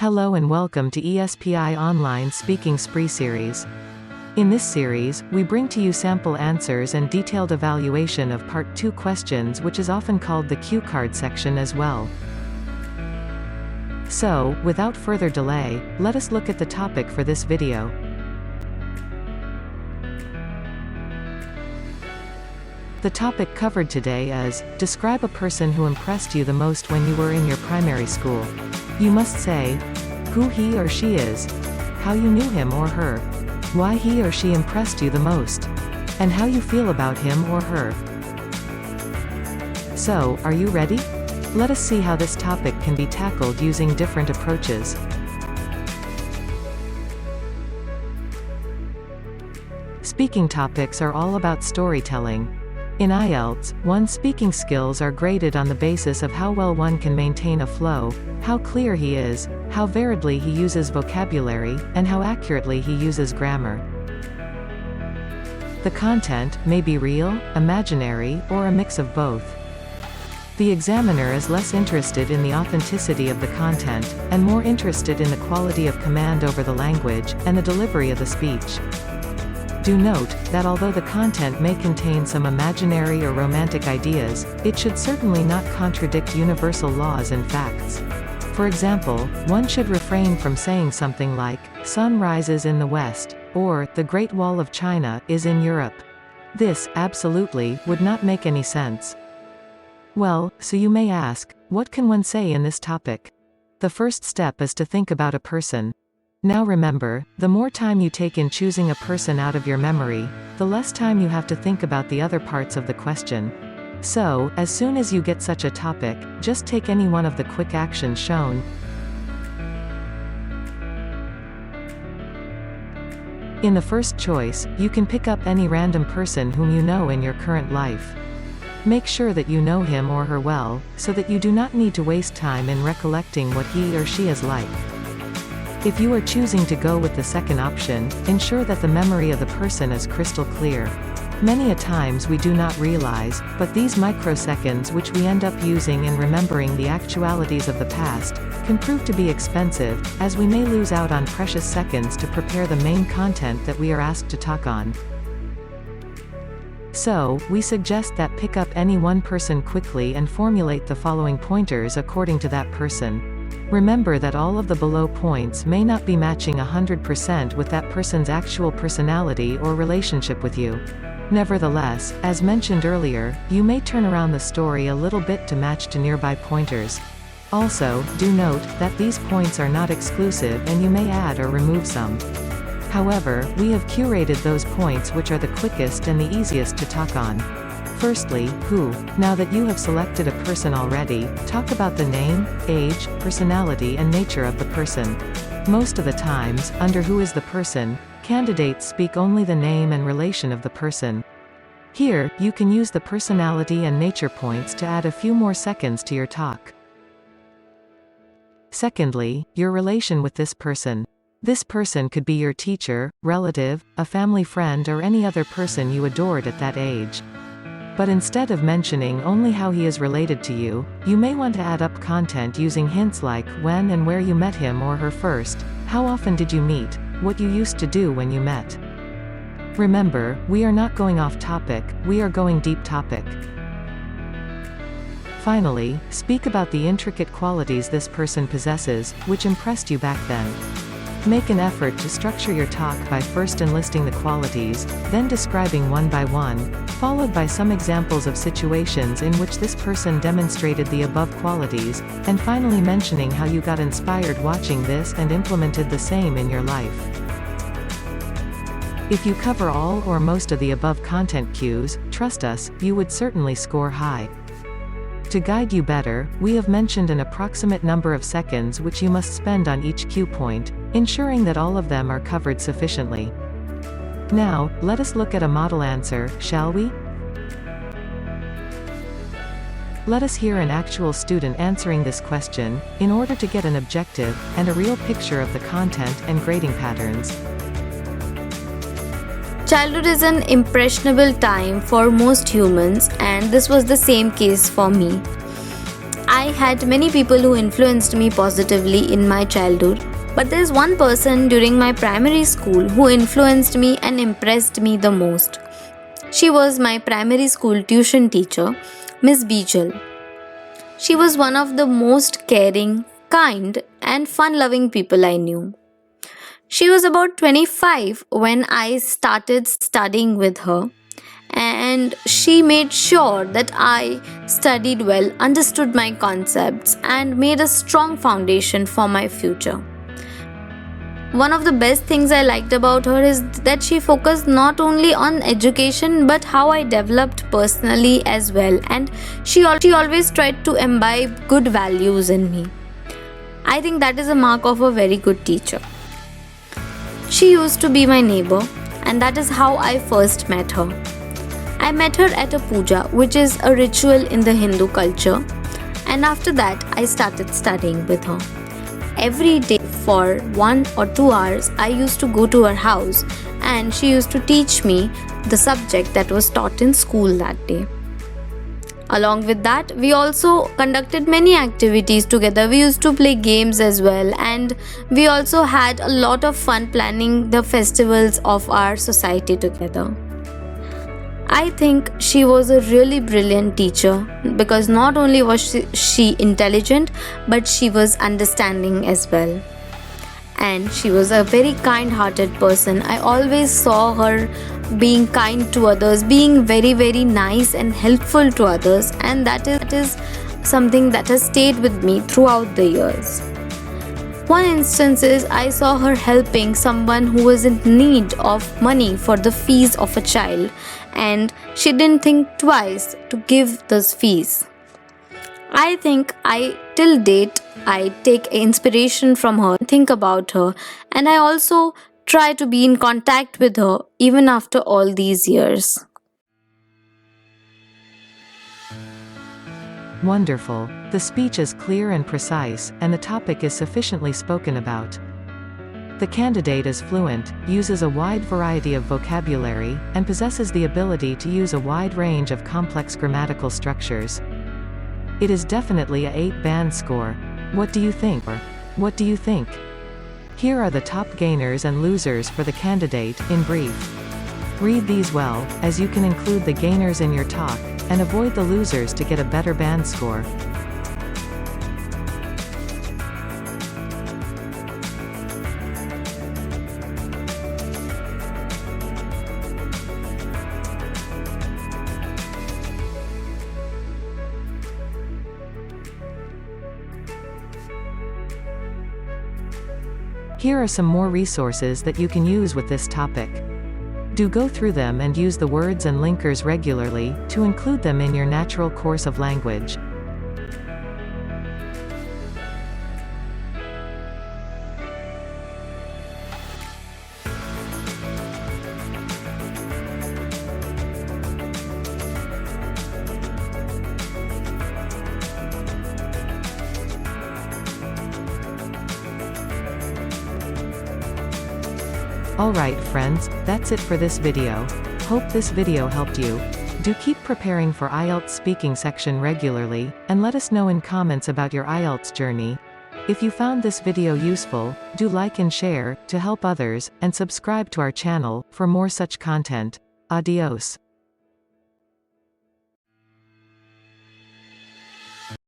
Hello and welcome to ESPI Online Speaking Spree Series. In this series, we bring to you sample answers and detailed evaluation of Part 2 questions, which is often called the Cue Card section as well. So, without further delay, let us look at the topic for this video. The topic covered today is, describe a person who impressed you the most when you were in your primary school. You must say who he or she is, how you knew him or her, why he or she impressed you the most, and how you feel about him or her. So, are you ready? Let us see how this topic can be tackled using different approaches. Speaking topics are all about storytelling. In IELTS, one's speaking skills are graded on the basis of how well one can maintain a flow, how clear he is, how variedly he uses vocabulary, and how accurately he uses grammar. The content may be real, imaginary, or a mix of both. The examiner is less interested in the authenticity of the content, and more interested in the quality of command over the language, and the delivery of the speech. Do note that although the content may contain some imaginary or romantic ideas, it should certainly not contradict universal laws and facts. For example, one should refrain from saying something like, "Sun rises in the west," or, "The Great Wall of China is in Europe." This, absolutely, would not make any sense. Well, so you may ask, what can one say in this topic? The first step is to think about a person. Now remember, the more time you take in choosing a person out of your memory, the less time you have to think about the other parts of the question. So, as soon as you get such a topic, just take any one of the quick actions shown. In the first choice, you can pick up any random person whom you know in your current life. Make sure that you know him or her well, so that you do not need to waste time in recollecting what he or she is like. If you are choosing to go with the second option, ensure that the memory of the person is crystal clear. Many a times we do not realize, but these microseconds which we end up using in remembering the actualities of the past, can prove to be expensive, as we may lose out on precious seconds to prepare the main content that we are asked to talk on. So, we suggest that pick up any one person quickly and formulate the following pointers according to that person. Remember that all of the below points may not be matching 100% with that person's actual personality or relationship with you. Nevertheless, as mentioned earlier, you may turn around the story a little bit to match to nearby pointers. Also, do note that these points are not exclusive and you may add or remove some. However, we have curated those points which are the quickest and the easiest to talk on. Firstly, who. Now that you have selected a person already, talk about the name, age, personality and nature of the person. Most of the times, under who is the person, candidates speak only the name and relation of the person. Here, you can use the personality and nature points to add a few more seconds to your talk. Secondly, your relation with this person. This person could be your teacher, relative, a family friend or any other person you adored at that age. But instead of mentioning only how he is related to you, you may want to add up content using hints like when and where you met him or her first, how often did you meet, what you used to do when you met. Remember, we are not going off topic, we are going deep topic. Finally, speak about the intricate qualities this person possesses, which impressed you back then. Make an effort to structure your talk by first enlisting the qualities, then describing one by one, followed by some examples of situations in which this person demonstrated the above qualities, and finally mentioning how you got inspired watching this and implemented the same in your life. If you cover all or most of the above content cues, trust us, you would certainly score high. To guide you better, we have mentioned an approximate number of seconds which you must spend on each cue point, ensuring that all of them are covered sufficiently. Now, let us look at a model answer, shall we? Let us hear an actual student answering this question, in order to get an objective, and a real picture of the content and grading patterns. Childhood is an impressionable time for most humans, and this was the same case for me. I I had many people who influenced me positively in my childhood, but there's one person during my primary school who influenced me and impressed me the most. She was my primary school tuition teacher, Miss Beetle. She was one of the most caring, kind, and fun loving people I knew. She was about 25 when I started studying with her, and she made sure that I studied well, understood my concepts, and made a strong foundation for my future. One of the best things I liked about her is that she focused not only on education but how I developed personally as well, and she always tried to imbibe good values in me. I think that is a mark of a very good teacher. She used to be my neighbor, and that is how I first met her. I met her at a puja, which is a ritual in the Hindu culture, and after that I started studying with her. Every day for 1 or 2 hours, I used to go to her house and she used to teach me the subject that was taught in school that day. Along with that, we also conducted many activities together. We used to play games as well, and we also had a lot of fun planning the festivals of our society together. I think she was a really brilliant teacher because not only was she intelligent, but she was understanding as well. And she was a very kind-hearted person. I always saw her being kind to others, being very, very nice and helpful to others, and that is something that has stayed with me throughout the years. One instance is I saw her helping someone who was in need of money for the fees of a child, and she didn't think twice to give those fees. I think till date, I take inspiration from her, think about her, and I also try to be in contact with her even after all these years. Wonderful. The speech is clear and precise, and the topic is sufficiently spoken about. The candidate is fluent, uses a wide variety of vocabulary, and possesses the ability to use a wide range of complex grammatical structures. It is definitely a 8-band score. What do you think? What do you think? Here are the top gainers and losers for the candidate, in brief. Read these well, as you can include the gainers in your talk, and avoid the losers to get a better band score. Here are some more resources that you can use with this topic. Do go through them and use the words and linkers regularly, to include them in your natural course of language. Alright friends, that's it for this video. Hope this video helped you. Do keep preparing for IELTS speaking section regularly, and let us know in comments about your IELTS journey. If you found this video useful, do like and share, to help others, and subscribe to our channel, for more such content. Adios.